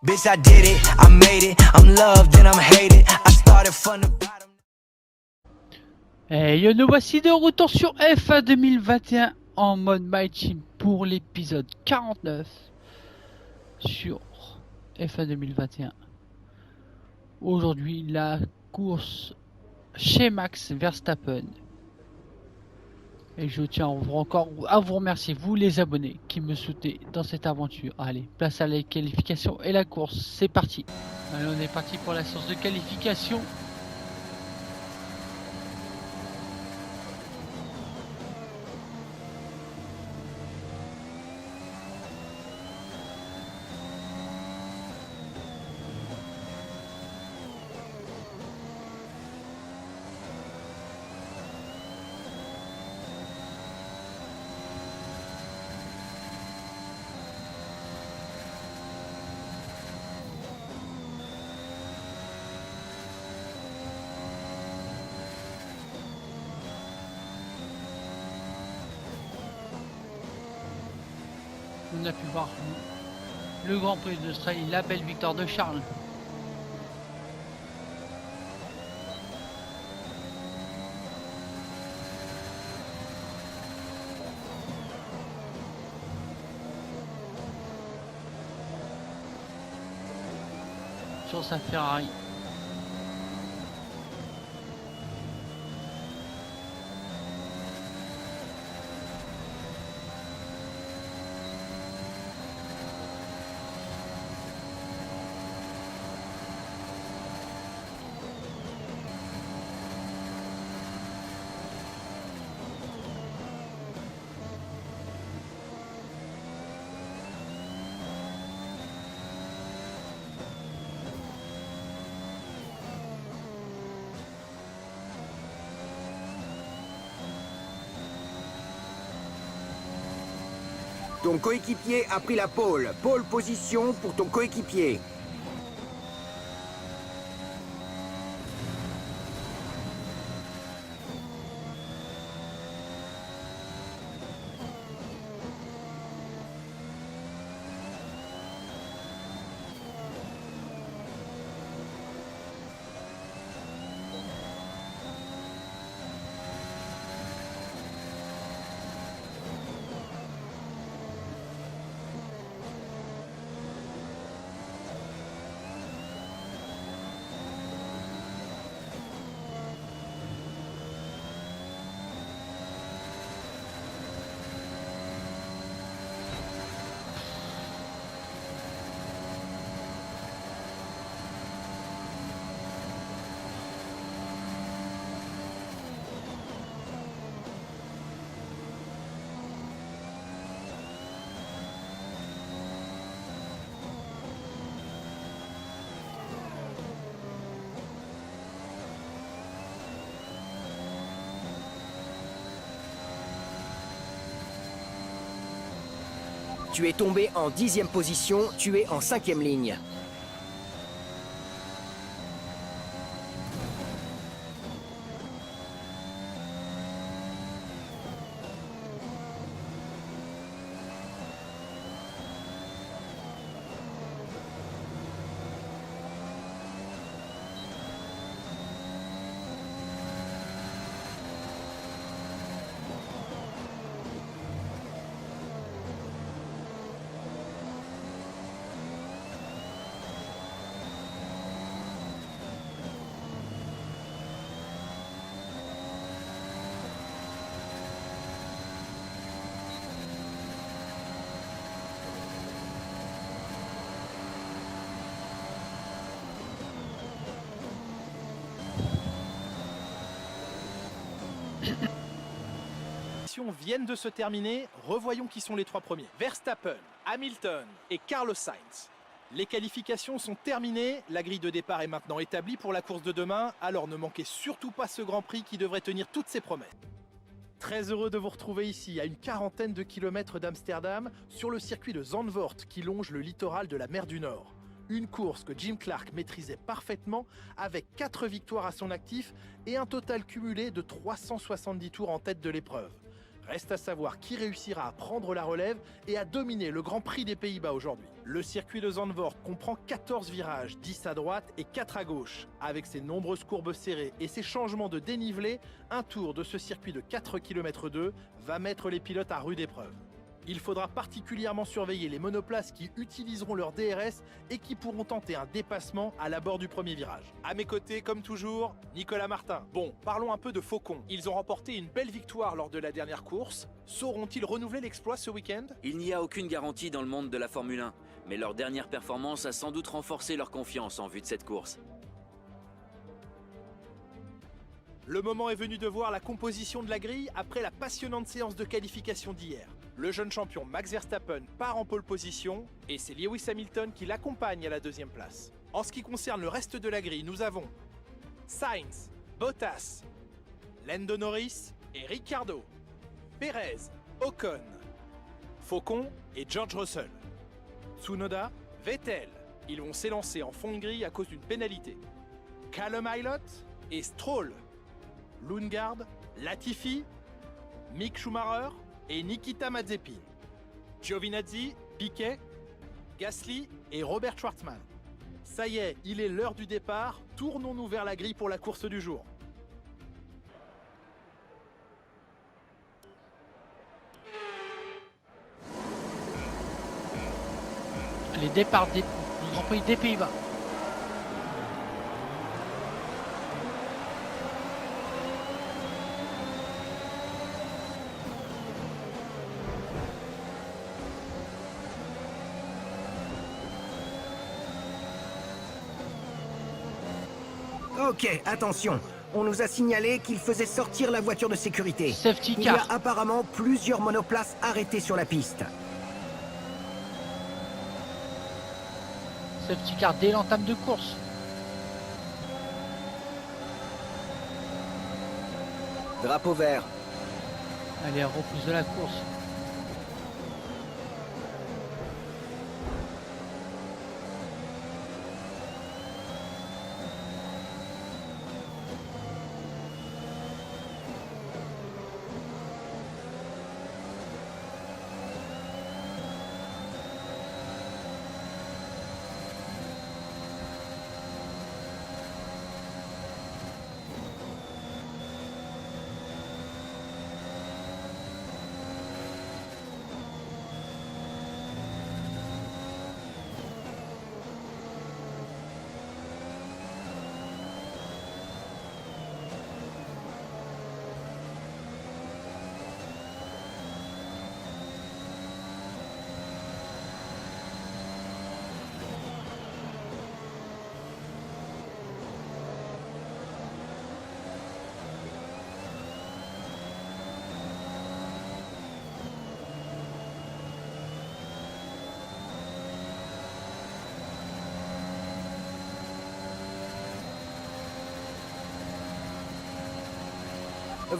Bitch, I did it, I made it, I'm loved and I'm hated. I started from the bottom. Et nous voici de retour sur F1 2021 en mode My Team pour l'épisode 49 sur F1 2021. Aujourd'hui, la course chez Max Verstappen. Et je tiens encore à vous remercier, vous les abonnés, qui me soutenez dans cette aventure. Allez, place à la qualification et la course, c'est parti. Allez, on est parti pour la séance de qualification. On a pu voir le Grand Prix d'Australie, la belle victoire de Charles. Sur sa Ferrari. Ton coéquipier a pris la pole. Pole position pour ton coéquipier. Tu es tombé en 10e position, tu es en 5e ligne. Viennent de se terminer, revoyons qui sont les trois premiers. Verstappen, Hamilton et Carlos Sainz. Les qualifications sont terminées, la grille de départ est maintenant établie pour la course de demain, alors ne manquez surtout pas ce Grand Prix qui devrait tenir toutes ses promesses. Très heureux de vous retrouver ici, à une quarantaine de kilomètres d'Amsterdam, sur le circuit de Zandvoort qui longe le littoral de la mer du Nord. Une course que Jim Clark maîtrisait parfaitement avec 4 victoires à son actif et un total cumulé de 370 tours en tête de l'épreuve. Reste à savoir qui réussira à prendre la relève et à dominer le Grand Prix des Pays-Bas aujourd'hui. Le circuit de Zandvoort comprend 14 virages, 10 à droite et 4 à gauche. Avec ses nombreuses courbes serrées et ses changements de dénivelé, un tour de ce circuit de 4 km 2 va mettre les pilotes à rude épreuve. Il faudra particulièrement surveiller les monoplaces qui utiliseront leur DRS et qui pourront tenter un dépassement à l'abord du premier virage. À mes côtés, comme toujours, Nicolas Martin. Bon, parlons un peu de Faucon. Ils ont remporté une belle victoire lors de la dernière course. Sauront-ils renouveler l'exploit ce week-end? Il n'y a aucune garantie dans le monde de la Formule 1, mais leur dernière performance a sans doute renforcé leur confiance en vue de cette course. Le moment est venu de voir la composition de la grille après la passionnante séance de qualification d'hier. Le jeune champion Max Verstappen part en pole position et c'est Lewis Hamilton qui l'accompagne à la deuxième place. En ce qui concerne le reste de la grille, nous avons Sainz, Bottas, Lando Norris et Ricciardo, Perez, Ocon, Faucon et George Russell. Tsunoda, Vettel, ils vont s'élancer en fond de grille à cause d'une pénalité. Callum Ilott et Stroll, Lundgaard, Latifi, Mick Schumacher et Nikita Mazepin, Giovinazzi, Piquet, Gasly et Robert Schwartzman. Ça y est, il est l'heure du départ, tournons-nous vers la grille pour la course du jour. Les départs du Grand Prix des Pays-Bas. Ok, attention. On nous a signalé qu'il faisait sortir la voiture de sécurité. Safety Il y a car. apparemment plusieurs monoplaces arrêtées sur la piste. Safety car dès l'entame de course. Drapeau vert. Allez, repousse de la course.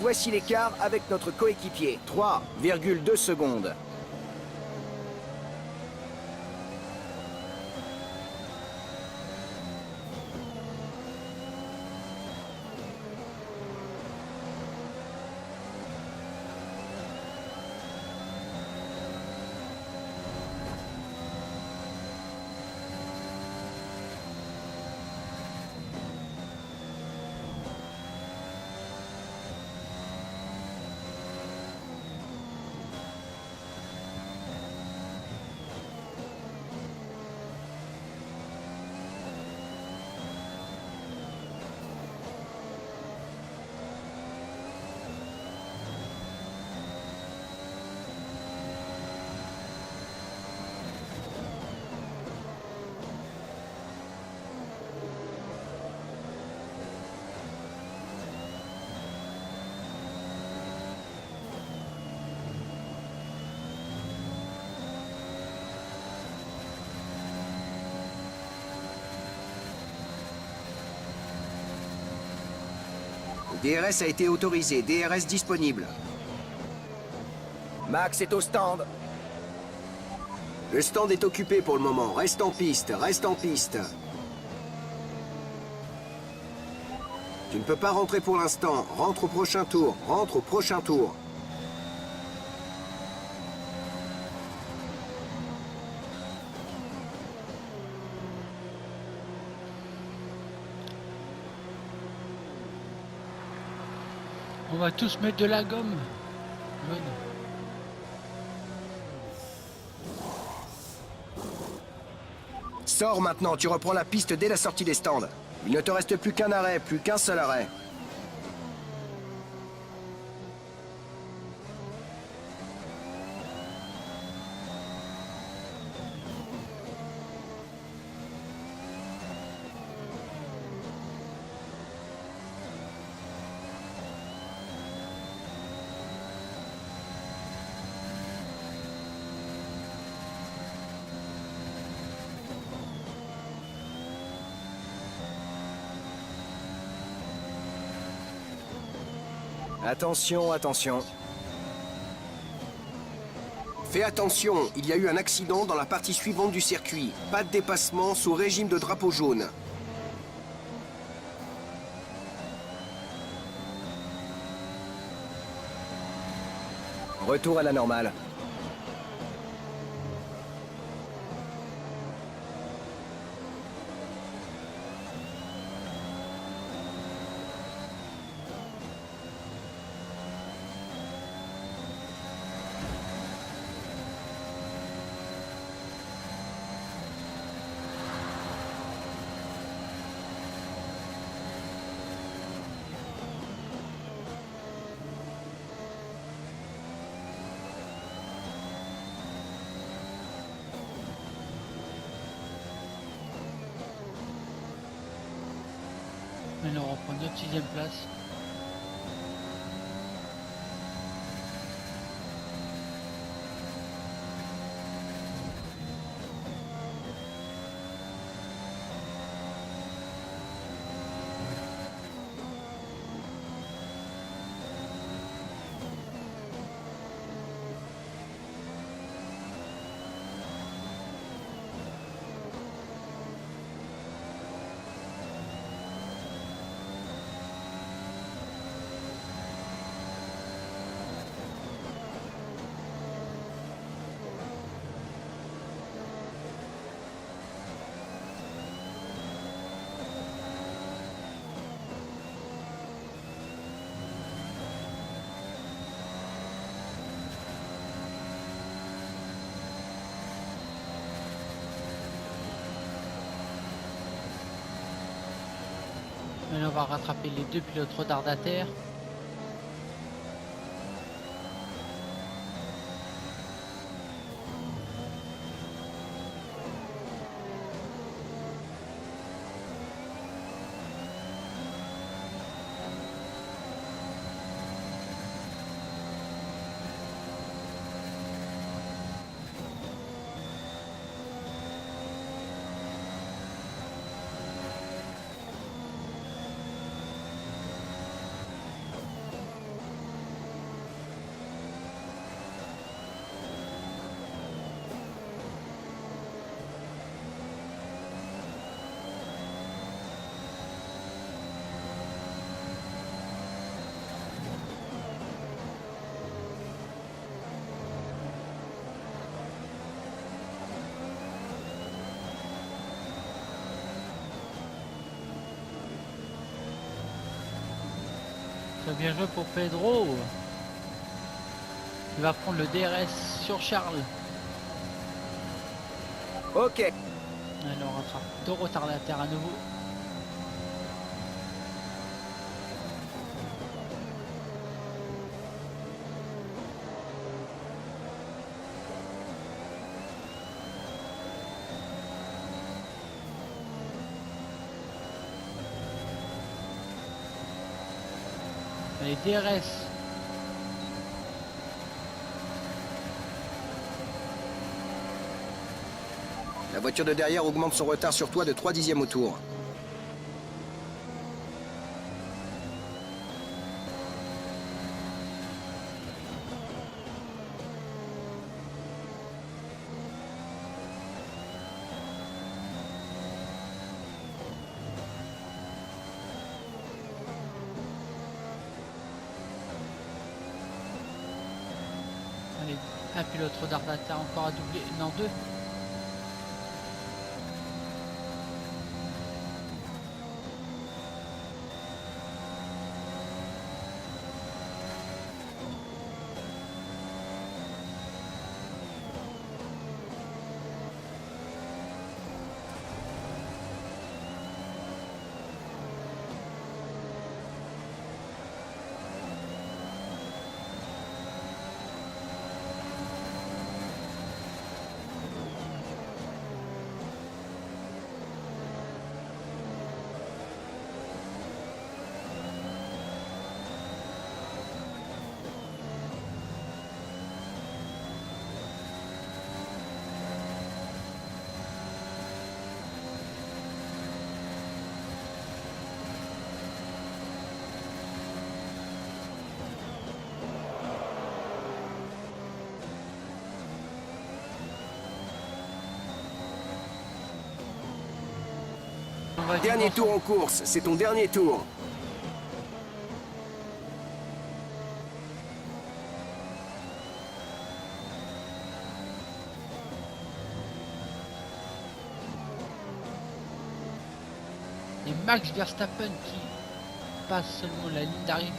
Voici l'écart avec notre coéquipier. 3,2 secondes. DRS a été autorisé, DRS disponible. Max est au stand. Le stand est occupé pour le moment. Reste en piste, reste en piste. Tu ne peux pas rentrer pour l'instant. Rentre au prochain tour, rentre au prochain tour. On va tous mettre de la gomme jaune. Sors maintenant, tu reprends la piste dès la sortie des stands. Il ne te reste plus qu'un arrêt, plus qu'un seul arrêt. Attention, attention. Fais attention, il y a eu un accident dans la partie suivante du circuit. Pas de dépassement sous régime de drapeau jaune. Retour à la normale. Maintenant, on reprend notre 6ème place. Maintenant, on va rattraper les deux pilotes retardataires. Très bien joué pour Pedro. Il va prendre le DRS sur Charles. Ok. Alors on rattrape deux retardataires à nouveau. Allez, DRS. La voiture de derrière augmente son retard sur toi de 3 dixièmes au tour. Allez, un pilote retardataire encore à doubler. Non, deux. On va Dernier dire tour en course, c'est ton dernier tour. Et Max Verstappen qui passe seulement la ligne d'arrivée.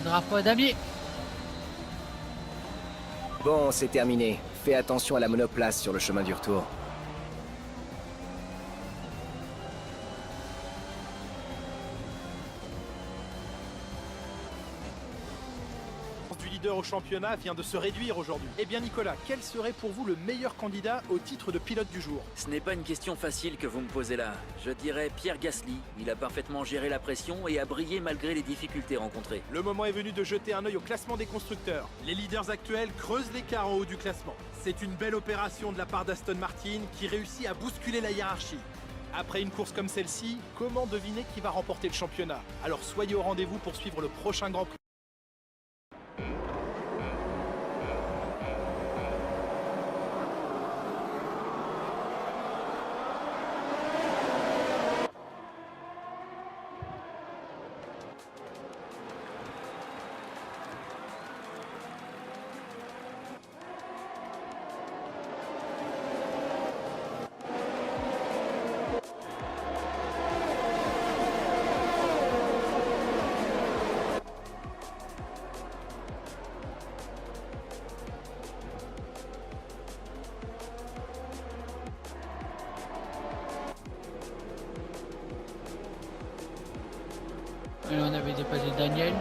Le drapeau damier. Bon, c'est terminé. Fais attention à la monoplace sur le chemin du retour. Du leader au championnat vient de se réduire aujourd'hui. Eh bien Nicolas, quel serait pour vous le meilleur candidat au titre de pilote du jour? Ce n'est pas une question facile que vous me posez là. Je dirais Pierre Gasly. Il a parfaitement géré la pression et a brillé malgré les difficultés rencontrées. Le moment est venu de jeter un œil au classement des constructeurs. Les leaders actuels creusent l'écart en haut du classement. C'est une belle opération de la part d'Aston Martin qui réussit à bousculer la hiérarchie. Après une course comme celle-ci, comment deviner qui va remporter le championnat? Alors soyez au rendez-vous pour suivre le prochain Grand Prix. Et on avait dépassé Daniel.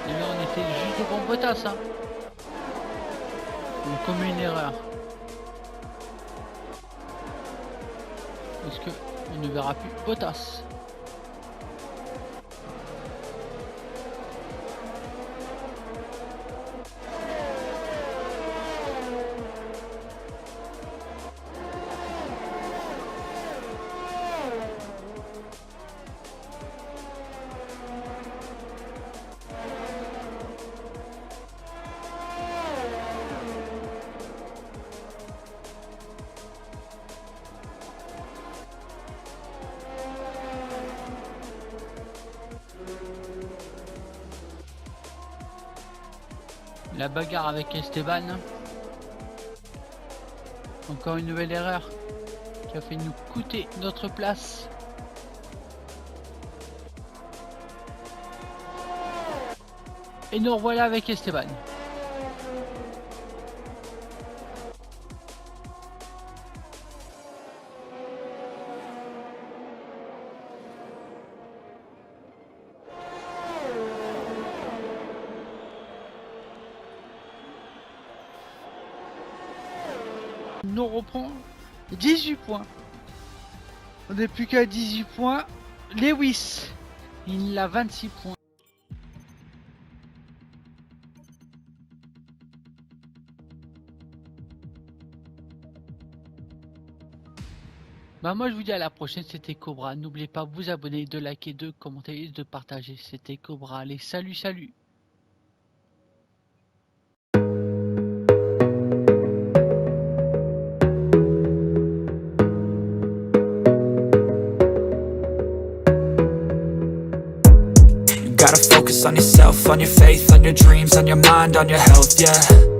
Et là on était juste devant Bottas, hein. On a commis une erreur. Est-ce que on ne verra plus Bottas? La bagarre avec Esteban. Encore une nouvelle erreur qui a fait nous coûter notre place. Et nous revoilà avec Esteban. Nous reprend 18 points. On n'est plus qu'à 18 points. Lewis, il a 26 points. Bah moi je vous dis à la prochaine, c'était Cobra. N'oubliez pas de vous abonner, de liker, de commenter et de partager. C'était Cobra. Allez, salut, salut. Gotta focus on yourself, on your faith, on your dreams, on your mind, on your health, yeah.